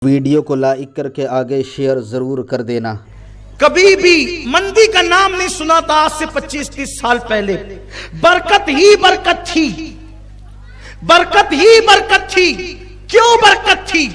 Video کو like کر کے آگے شیئر ضرور کر دینا۔ کبھی بھی مندی کا نام نہیں سنا تھا آج سے 25-30 سال پہلے۔ برکت ہی برکت تھی، برکت ہی برکت تھی۔ کیوں برکت تھی؟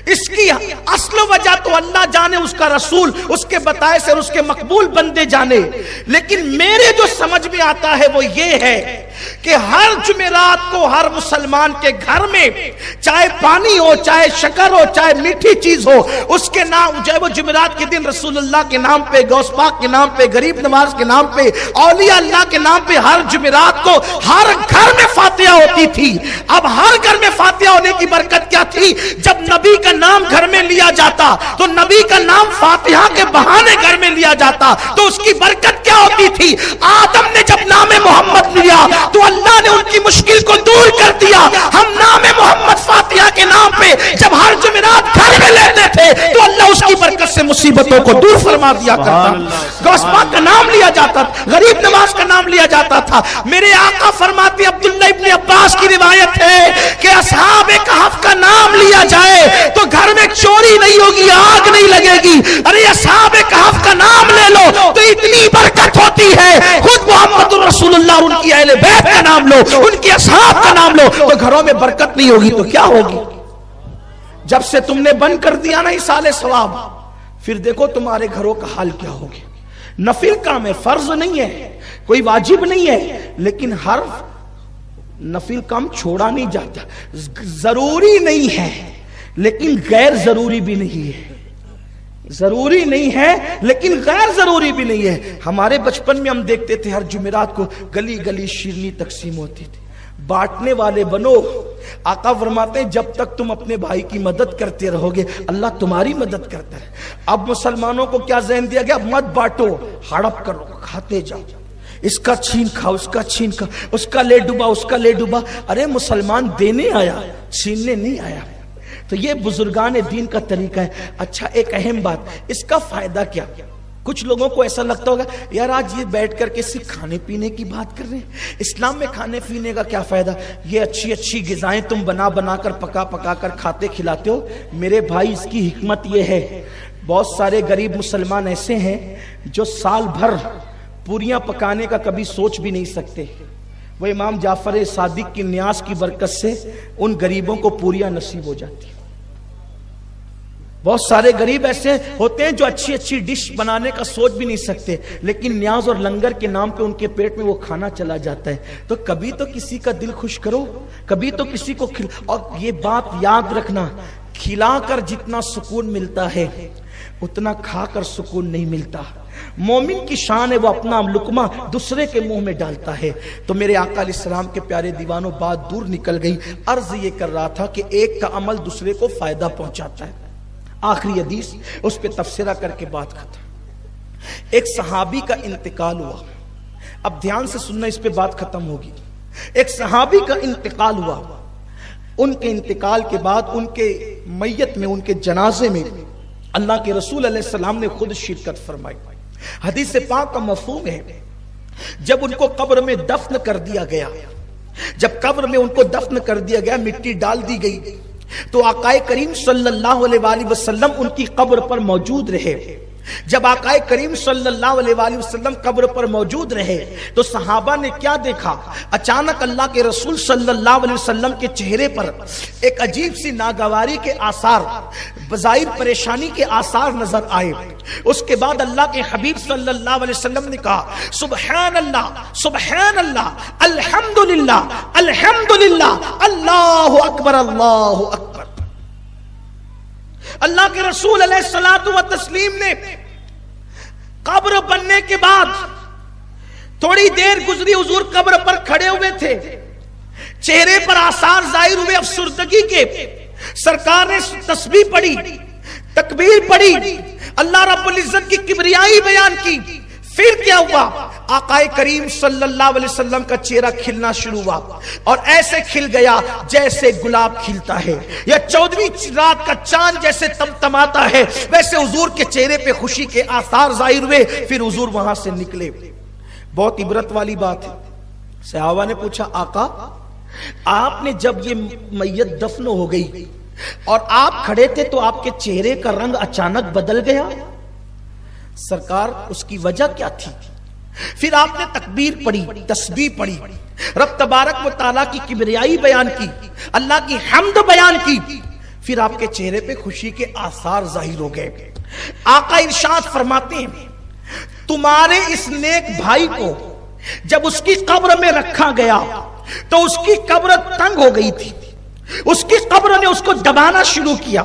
اس کی اصل وجہ تو اللہ جانے، اس کا رسول، اس کے بتائے سے اور اس کے مقبول بندے جانے، لیکن میرے جو سمجھ میں آتا ہے وہ یہ ہے کہ ہر جمعرات کو ہر مسلمان کے گھر میں چاہے پانی ہو، چاہے شکر ہو، چاہے میٹھی چیز ہو، اس کے نام، چاہے وہ جمعرات کے دن رسول اللہ کے نام پہ، غوث پاک کے نام پہ، غریب نواز کے نام پہ، اولیاء اللہ کے نام پہ، ہر جمعرات کو ہر گھر میں فاتحہ ہوتی تھی۔ اب ہر گھر میں فاتحہ ہونے کی برکت کیا تھی؟ جب نبی کا نام گھر میں لیا جاتا تو نبی کا نام فاتحہ کے بہانے گھر میں لیا جاتا تو اس کی برکت کیا ہوتی تھی؟ آدم نے جب نام محمد لیا تو اللہ نے ان کی مشکل کو دور کر دیا۔ ہم نام محمد فاتحہ کے نام پہ جب ہر جمعرات گھر میں لیتے تھے تو اللہ اس کی برکت سے مصیبتوں کو دور فرما دیا کرتا۔ غوث پاک کا نام لیا جاتا تھا، غریب نواز کا نام لیا جاتا تھا۔ میرے آقا فرماتے، عبداللہ ابن عباس کی روایت ہے کہ اصحاب کہف کا نام لیا جائے تو گھر میں چوری نہیں ہوگی، آگ نہیں لگے گی۔ ارے اصحاب کہف کا نام لے لو تو اتنی برکت ہوتی ہے۔ خود محمد رسول اللہ اور ان کی اہل بیت کا نام لو، ان کے اصحاب کا نام لو تو گھروں میں برکت نہیں ہوگی تو کیا ہوگی؟ جب سے تم نے بند کر دیا نا ایصال ثواب، پھر دیکھو تمہارے گھروں کا حال کیا ہوگی۔ نفل کام ہے، فرض نہیں ہے، کوئی واجب نہیں ہے، لیکن ہر نفل کام چھوڑا نہیں جاتا۔ ضروری نہیں ہے لیکن غیر ضروری بھی نہیں ہے، ضروری نہیں ہے لیکن غیر ضروری بھی نہیں ہے۔ ہمارے بچپن میں ہم دیکھتے تھے ہر جمعرات کو گلی گلی شیرنی تقسیم ہوتی تھی۔ بانٹنے والے بنو۔ آقا فرماتے ہیں جب تک تم اپنے بھائی کی مدد کرتے رہو گے اللہ تمہاری مدد کرتا ہے۔ اب مسلمانوں کو کیا ذہن دیا گیا؟ مت بانٹو، ہڑپ کرو، کھاتے جاؤ، اس کا چھین کھاؤ، اس کا چھین کھاؤ، اس کا لے ڈوبا، اس کا لے ڈوبا۔ ارے مسلمان دینے آیا، چھیننے نہیں آیا۔ تو یہ بزرگان دین کا طریقہ ہے۔ اچھا ایک اہم بات، اس کا فائدہ کیا؟ کچھ لوگوں کو ایسا لگتا ہوگا یار آج یہ بیٹھ کر کے صرف کھانے پینے کی بات کر رہے ہیں، اسلام میں کھانے پینے کا کیا فائدہ؟ یہ اچھی اچھی غذائیں تم بنا بنا کر پکا پکا کر کھاتے کھلاتے ہو۔ میرے بھائی اس کی حکمت یہ ہے، بہت سارے غریب مسلمان ایسے ہیں جو سال بھر پوریاں پکانے کا کبھی سوچ بھی نہیں سکتے، وہ امام جعفر صادق کی نیاز کی برکت سے ان غریبوں کو پوریاں نصیب ہو جاتی۔ بہت سارے غریب ایسے ہوتے ہیں جو اچھی اچھی ڈش بنانے کا سوچ بھی نہیں سکتے، لیکن نیاز اور لنگر کے نام پہ ان کے پیٹ میں وہ کھانا چلا جاتا ہے۔ تو کبھی تو کسی کا دل خوش کرو، کبھی تو کسی کو اور یہ بات یاد رکھنا، کھلا کر جتنا سکون ملتا ہے اتنا کھا کر سکون نہیں ملتا۔ مومن کی شان ہے وہ اپنا لقمہ دوسرے کے منہ میں ڈالتا ہے۔ تو میرے آقا علیہ السلام کے پیارے دیوانوں بات دور نکل گئی، عرض یہ کر رہا تھا کہ ایک کا عمل دوسرے کو فائدہ پہنچاتا ہے۔ آخری حدیث اس پہ تفسیرہ کر کے بات ختم۔ ایک صحابی کا انتقال ہوا، اب دھیان سے سننا، اس پہ بات ختم ہوگی۔ ایک صحابی کا انتقال ہوا، ان کے انتقال کے بعد ان کے میت میں، ان کے جنازے میں اللہ کے رسول علیہ السلام نے خود شرکت فرمائی۔ حدیث پاک کا مفہوم ہے جب ان کو قبر میں دفن کر دیا گیا، جب قبر میں ان کو دفن کر دیا گیا، مٹی ڈال دی گئی، تو آقا کریم صلی اللہ علیہ وآلہ وسلم ان کی قبر پر موجود رہے۔ جب آقا کریم صلی اللہ علیہ وآلہ وسلم قبر پر موجود رہے تو صحابہ نے کیا دیکھا؟ اچانک اللہ کے رسول صلی اللہ علیہ وسلم کے چہرے پر ایک عجیب سی ناگواری کے آثار، بظاہر پریشانی کے آثار نظر آئے۔ اس کے بعد اللہ کے حبیب صلی اللہ علیہ وسلم نے کہا سبحان اللہ سبحان اللہ الحمدللہ الحمدللہ اللہ اکبر اللہ اکبر۔ اللہ کے رسول علیہ الصلوۃ والتسلیم نے قبر بننے کے بعد تھوڑی دیر گزری، حضور قبر پر کھڑے ہوئے تھے، چہرے پر آثار ظاہر ہوئے افسردگی کے۔ سرکار نے تسبیح پڑھی، تکبیر پڑھی، اللہ رب العزت کی کبریائی بیان کی۔ پھر کیا ہوا؟ آقا کریم صلی اللہ علیہ وسلم کا چہرہ کھلنا شروع ہوا اور ایسے کھل گیا جیسے گلاب کھلتا ہے یا 14ویں رات کا چاند جیسے تمتماتا ہے، ویسے حضور کے چہرے پہ خوشی کے آثار ظاہر ہوئے۔ پھر حضور وہاں سے نکلے۔ بہت عبرت والی بات ہے۔ صحابہ نے پوچھا آقا آپ نے جب یہ میت دفن ہو گئی اور آپ کھڑے تھے تو آپ کے چہرے کا رنگ اچانک بدل گیا، سرکار اس کی وجہ کیا تھی؟ پھر آپ نے تکبیر پڑھی، تسبیح پڑھی، رب تبارک و تعالیٰ کی کبریائی بیان کی، اللہ کی حمد بیان کی، پھر آپ کے چہرے پہ خوشی کے آثار ظاہر ہو گئے۔ آقا ارشاد فرماتے ہیں تمہارے اس نیک بھائی کو جب اس کی قبر میں رکھا گیا تو اس کی قبر تنگ ہو گئی تھی، اس کی قبر نے اس کو دبانا شروع کیا،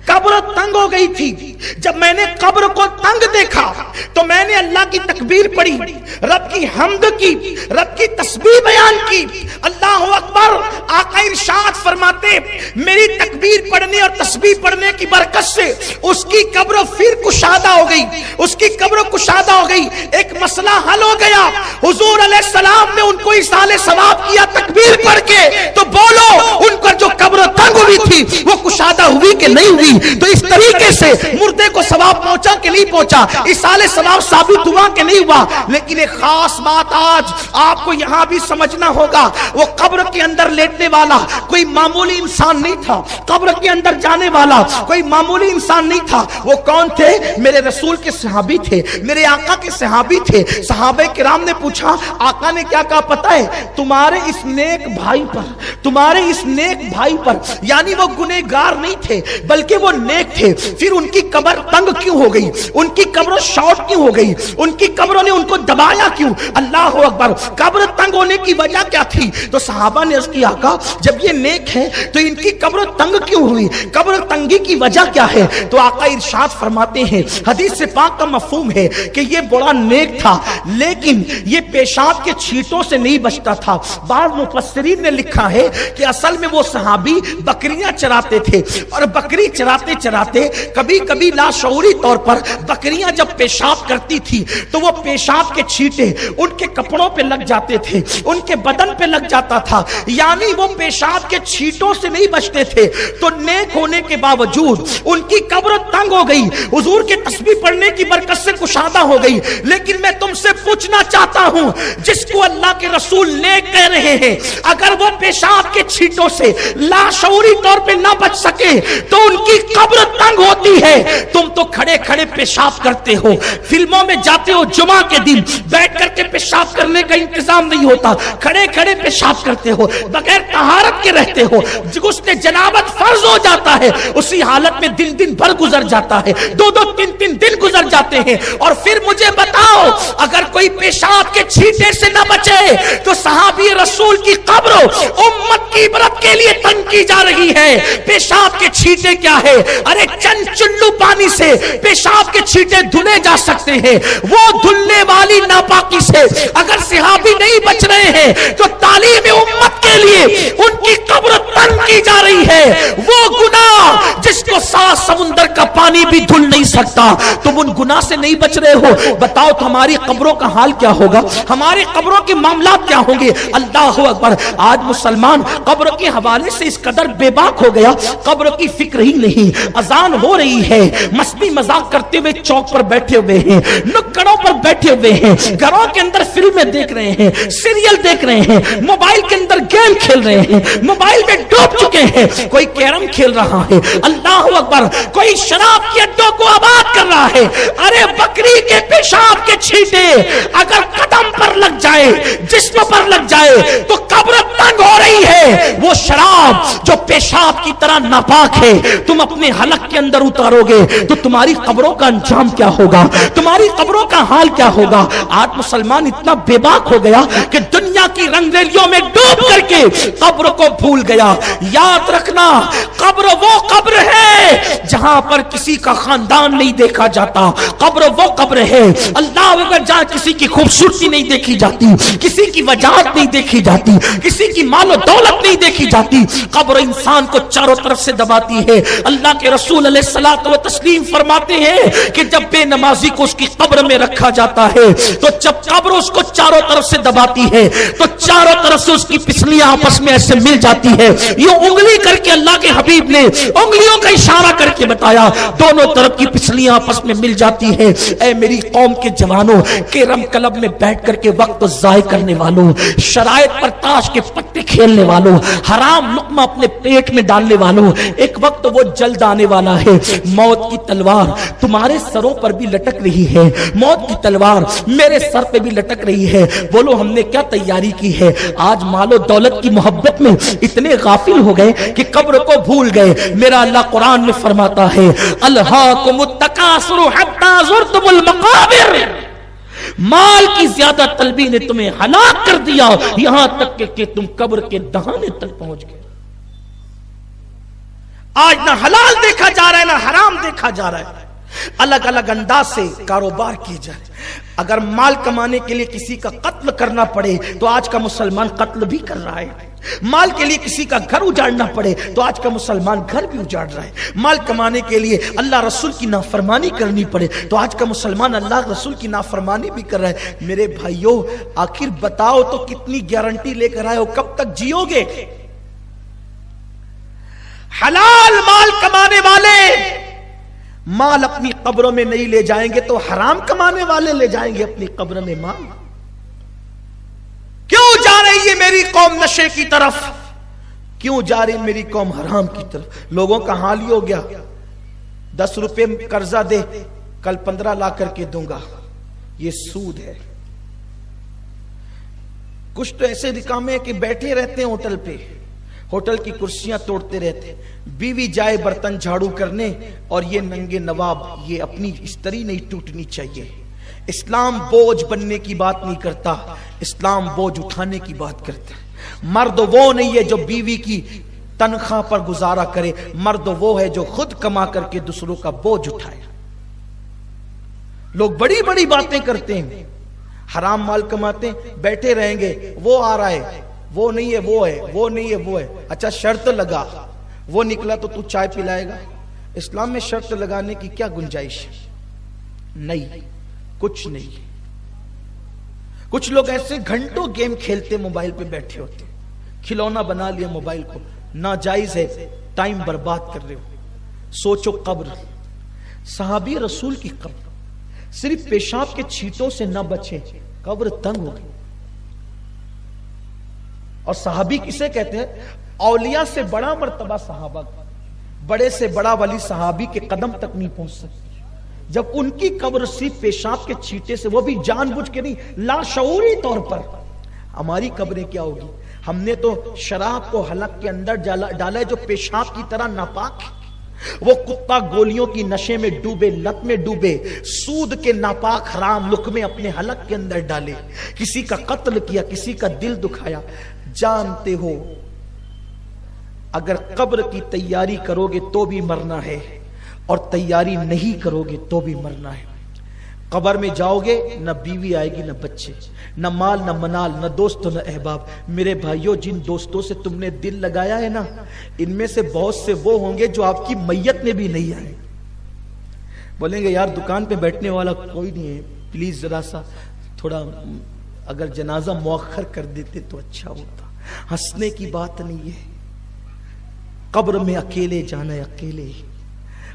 قبر تنگ ہو گئی تھی۔ جب میں نے قبر کو تنگ دیکھا تو میں نے اللہ کی تکبیر پڑھی، رب کی حمد کی، رب کی تسبیح بیان کی، اللہ اکبر۔ آقا ارشاد فرماتے میری تکبیر پڑھنے اور تسبیح پڑھنے کی برکت سے اس کی قبر پھر کشادہ ہو گئی، اس کی قبر کشادہ ہو گئی، ایک مسئلہ حل ہو گیا۔ حضور علیہ السلام نے ان کو ایصال ثواب کیا تکبیر پڑھ کے، تو بولو ان کو جو قبر تنگ ہوئی تھی وہ کشادہ ہوئی کہ نہیں ہوئی؟ تو اس طریقے سے مردے کو ثواب پہنچا کہ نہیں پہنچا، ایصال ثواب ثابت ہوا کہ نہیں ہوا؟ لیکن ایک خاص بات آج آپ کو یہاں بھی سمجھنا ہوگا، وہ قبر کے اندر لیٹنے والا کوئی معمولی انسان نہیں تھا، قبر کے اندر جانے والا کوئی معمولی انسان نہیں تھا۔ وہ کون تھے؟ میرے رسول کے صحابی تھے، میرے آقا کے صحابی تھے۔ صحابہ کرام نے پوچھا، آقا نے کیا کہا پتہ ہے؟ تمہارے اس نیک بھائی پر، تمہارے اس نیک بھائی پر، یعنی وہ گنہگار نہیں تھے بلکہ وہ نیک تھے، پھر ان کی قبر تنگ کیوں ہو گئی؟ ان کی قبر شارٹ کیوں ہو گئی؟ ان کی قبروں نے ان کو دبایا کیوں؟ اللہ اکبر۔ قبر تنگ ہونے کی وجہ کیا تھی؟ تو صحابہ نے عرض کیا، آقا جب یہ نیک ہے تو ان کی قبر تنگ کیوں ہوئی؟ قبر تنگی کی وجہ کیا ہے؟ تو آقا ارشاد فرماتے ہیں، حدیث پاک کا مفہوم ہے کہ یہ بڑا نیک تھا لیکن یہ پیشاب کے چھینٹوں سے نہیں بچتا تھا۔ بعض مفسرین نے لکھا ہے کہ اصل میں وہ صحابی بکریاں چراتے تھے، اور بکری چراتے چراتے کبھی کبھی لاشعوری طور پر بکریاں جب پیشاب کرتی تھی تو وہ پیشاب کے چھینٹے ان کے کپڑوں پہ لگ جاتے تھے، ان کے بدن پہ لگ جاتا تھا، یعنی وہ پیشاب کے چھینٹوں سے نہیں بچتے تھے۔ تو نیک ہونے کے باوجود ان کی قبر تنگ ہو گئی، حضور کے تسبیح پڑھنے کی برکت سے کشادہ ہو گئی۔ لیکن میں تم سے پوچھنا چاہتا ہوں، جس کو اللہ کے رسول نیک کہہ رہے ہیں، اگر وہ پیشاب کے چھینٹوں سے لاشعوری طور پہ نہ بچ سکے تو ان کی قبر تنگ ہوتی ہے۔ تم تو کھڑے کھڑے پیشاب کرتے ہو، فلموں میں جاتے ہو، جمعہ کے دن بیٹھ کر کے پیشاب کرنے کا انتظام نہیں ہوتا، کھڑے کھڑے پیشاب کرتے ہو، بغیر طہارت کے رہتے ہو، غسل جنابت فرض ہو جاتا ہے، اسی حالت میں دن بھر گزر جاتا ہے، دو تین دن گزر جاتے ہیں۔ اور پھر مجھے بتاؤ، اگر کوئی پیشاب کے چھینٹے سے نہ بچے تو صحابی رسول کی قبر امت کی عبرت کے لیے تنگ کی جا رہی ہے۔ پیشاب کے چھینٹے کیا ہے؟ ارے چند چلو پانی سے پیشاب کے چھینٹے دھلے جا سکتے ہیں، وہ دھلنے والی ناپاکی سے اگر صحابی نہیں بچ رہے ہیں تو تعلیم امت کے لیے ان کی قبر تنگ کی جا رہی ہے۔ وہ گناہ جس کو 7 سمندر کا پانی بھی دھل نہیں سکتا، تم ان گناہ سے نہیں بچ رہے ہو، بتاؤ تو ہماری قبروں کا حال کیا ہوگا، ہماری قبروں کے معاملات کیا ہوں گے؟ اللہ اکبر۔ آج مسلمان قبر کے حوالے سے اس قدر بے باک ہو گیا، قبر کی فکر ہی نہیں۔ اذان ہو رہی ہے، مستی مذاق کرتے ہوئے چوک پر بیٹھے ہوئے ہیں، نکڑوں پر بیٹھے ہوئے ہیں، گھروں کے اندر فلمیں دیکھ رہے ہیں، سیریل دیکھ رہے ہیں، موبائل کے اندر گیم کھیل رہے ہیں، موبائل میں ڈوب چکے ہیں، کوئی کیرم کھیل رہا ہے، اللہ اکبر، کوئی شراب کے اڈوں کو آباد کر رہا ہے۔ ارے بکری کے پیشاب کے چھینٹے اگر قدم پر لگ جائے، جسم پر لگ جائے تو قبر تنگ ہو رہی ہے۔ وہ شراب جو پیشاب کی طرح ناپاک ہے، تم اپنے حلق کے اندر اتارو گے تو تمہاری قبروں کا انجام کیا ہوگا، تمہاری قبروں کا حال کیا ہوگا؟ آج مسلمان اتنا بے باک ہو گیا کہ دنیا کی رنگ ریلیوں میں ڈوب کر کے قبر کو بھول گیا۔ یاد رکھنا، قبر وہ قبر ہے جہاں پر کسی کا خاندان نہیں دیکھا جاتا، قبر وہ قبر ہے اللہ اگر جہاں کسی کی خوبصورتی نہیں دیکھی جاتی، کسی کی وجاہت نہیں دیکھی جاتی، کسی کی مال و دولت نہیں دیکھی جاتی، قبر انسان کو چاروں طرف سے دباتی ہے۔ اللہ کے رسول علیہ الصلوۃ والتسلیم فرماتے ہیں کہ جب بے نمازی کو اس کی قبر میں رکھا جاتا ہے تو جب قبر اس کو چاروں طرف سے دباتی ہے تو چاروں طرف سے اس کی پسلیاں آپس میں ایسے مل جاتی ہے۔ یہ انگلی کر کے اللہ کے حبیب نے انگلیوں کا اشارہ کر کے بتایا دونوں طرف کی پسلیاں آپس میں مل جاتی ہیں. اے میری قوم کے جوانوں، کیرم کلب میں بیٹھ کر کے وقت ضائع کرنے والوں، شرائط پر تاش کے پتے کھیلنے والوں، حرام لقمہ اپنے پیٹ میں ڈالنے والوں، ایک وقت وہ جلد آنے والا ہے. موت کی تلوار تمہارے سروں پر بھی لٹک رہی ہے، موت کی تلوار میرے سر پہ بھی لٹک رہی ہے. بولو ہم نے کیا تیاری کی ہے؟ آج مال و دولت کی محبت میں اتنے غافل ہو گئے کہ قبر کو بھول گئے. میرا اللہ قرآن میں فرماتا ہے الہاکم التکاثر حتی زرتم المقابر، مال کی زیادہ طلبی نے تمہیں ہلاک کر دیا یہاں تک کہ تم قبر کے دہانے تک پہنچ گئے. آج نہ حلال دیکھا جا رہا ہے نہ حرام دیکھا جا رہا ہے، الگ الگ انداز سے کاروبار کیے جائے. اگر مال کمانے کے لیے کسی کا قتل کرنا پڑے تو آج کا مسلمان قتل بھی کر رہا ہے. مال کے لیے کسی کا گھر اجاڑنا پڑے تو آج کا مسلمان گھر بھی اجاڑ رہا ہے. مال کمانے کے لیے اللہ رسول کی نافرمانی کرنی پڑے تو آج کا مسلمان اللہ رسول کی نافرمانی بھی کر رہا ہے. میرے بھائیوں آخر بتاؤ تو کتنی گارنٹی لے کر آئے ہو؟ کب تک جیو گے؟ حلال مال کمانے والے مال اپنی قبروں میں نہیں لے جائیں گے تو حرام کمانے والے لے جائیں گے اپنی قبر میں مال. کیوں جا رہی ہے میری قوم نشے کی طرف؟ کیوں جا رہی میری قوم حرام کی طرف؟ لوگوں کا حال ہی ہو گیا 10 روپے قرضہ دے کل 15 لا کر کے دوں گا، یہ سود ہے. کچھ تو ایسے نکامے ہیں کہ بیٹھے رہتے ہیں ہوٹل پہ، ہوٹل کی کرسیاں توڑتے رہتے. بیوی جائے برتن جھاڑو کرنے اور یہ ننگے نواب، یہ اپنی استری نہیں ٹوٹنی چاہیے. اسلام بوجھ بننے کی بات نہیں کرتا، اسلام بوجھ اٹھانے کی بات کرتا ہے. مرد وہ نہیں ہے جو بیوی کی تنخواہ پر گزارا کرے، مرد وہ ہے جو خود کما کر کے دوسروں کا بوجھ اٹھائے. لوگ بڑی بڑی باتیں کرتے ہیں، حرام مال کماتے ہیں، بیٹھے رہیں گے وہ آ رہا ہے، وہ نہیں ہے وہ ہے، وہ نہیں ہے وہ ہے. اچھا شرط لگا، وہ نکلا تو تو چائے پلائے گا. اسلام میں شرط لگانے کی کیا گنجائش؟ نہیں، کچھ نہیں. کچھ لوگ ایسے گھنٹوں گیم کھیلتے موبائل پہ بیٹھے ہوتے، کھلونا بنا لیا موبائل کو. ناجائز ہے، ٹائم برباد کر رہے ہو. سوچو قبر، صحابی رسول کی قبر صرف پیشاب کے چھینٹوں سے نہ بچے، قبر تنگ ہو گئی. اور صحابی کسے کہتے ہیں؟ اولیاء سے بڑا مرتبہ صحابہ، بڑے سے بڑا ولی صحابی کے قدم تک نہیں پہنچ سکتے. جب ان کی قبر صرف پیشاب کے چھینٹے سے، وہ بھی جان بوجھ کے نہیں، لاشعوری طور پر. ہماری قبریں کیا ہوگی؟ ہم نے تو شراب کو حلق کے اندر ڈالا ہے جو پیشاب کی طرح ناپاک ہے. وہ کتا گولیوں کی نشے میں ڈوبے، لت میں ڈوبے، سود کے ناپاک حرام لقمے اپنے حلق کے اندر ڈالے، کسی کا قتل کیا، کسی کا دل دکھایا. جانتے ہو اگر قبر کی تیاری کرو گے تو بھی مرنا ہے اور تیاری نہیں کرو گے تو بھی مرنا ہے. قبر میں جاؤ گے نہ بیوی آئے گی، نہ بچے، نہ مال، نہ منال، نہ دوست، نہ احباب. میرے بھائیوں جن دوستوں سے تم نے دل لگایا ہے نا، ان میں سے بہت سے وہ ہوں گے جو آپ کی میت میں بھی نہیں آئے. بولیں گے یار دکان پہ بیٹھنے والا کوئی نہیں ہے، پلیز ذرا سا تھوڑا اگر جنازہ مؤخر کر دیتے تو اچھا ہوتا. ہنسنے کی بات نہیں ہے. قبر میں اکیلے جانا ہے، اکیلے،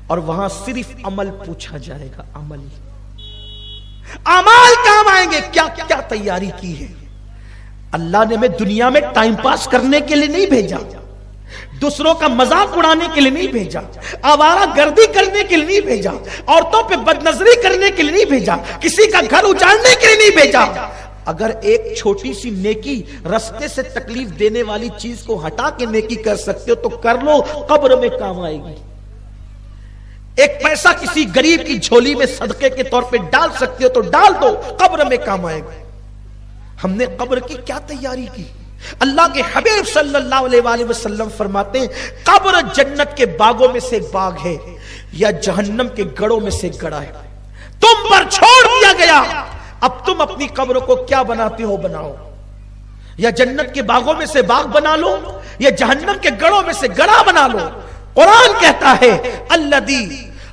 اور وہاں صرف عمل پوچھا جائے گا. عمل، اعمال کام آئیں گے. کیا کیا تیاری کی ہے؟ اللہ نے ہمیں دنیا میں ٹائم پاس کرنے کے لیے نہیں بھیجا، دوسروں کا مذاق اڑانے کے لیے نہیں بھیجا، آوارہ گردی کرنے کے لیے نہیں بھیجا، عورتوں پہ بد نظری کرنے کے لیے نہیں بھیجا، کسی کا گھر اجاڑنے کے لیے نہیں بھیجا. اگر ایک چھوٹی سی نیکی رستے سے تکلیف دینے والی چیز کو ہٹا کے نیکی کر سکتے ہو تو کر لو، قبر میں کام آئے گی. ایک پیسہ کسی غریب کی جھولی میں صدقے کے طور پہ ڈال سکتے ہو تو ڈال دو، قبر میں کام آئے گا. ہم نے قبر کی کیا تیاری کی؟ اللہ کے حبیب صلی اللہ علیہ وآلہ وسلم فرماتے ہیں قبر جنت کے باغوں میں سے ایک باغ ہے یا جہنم کے گڑوں میں سے ایک گڑا ہے. تم پر چھوڑ دیا گیا، اب تم اپنی قبر کو کیا بناتے ہو بناؤ. یا جنت کے باغوں میں سے باغ بنا لو یا جہنم کے گڑوں میں سے گڑا بنا لو. قرآن کہتا ہے الذی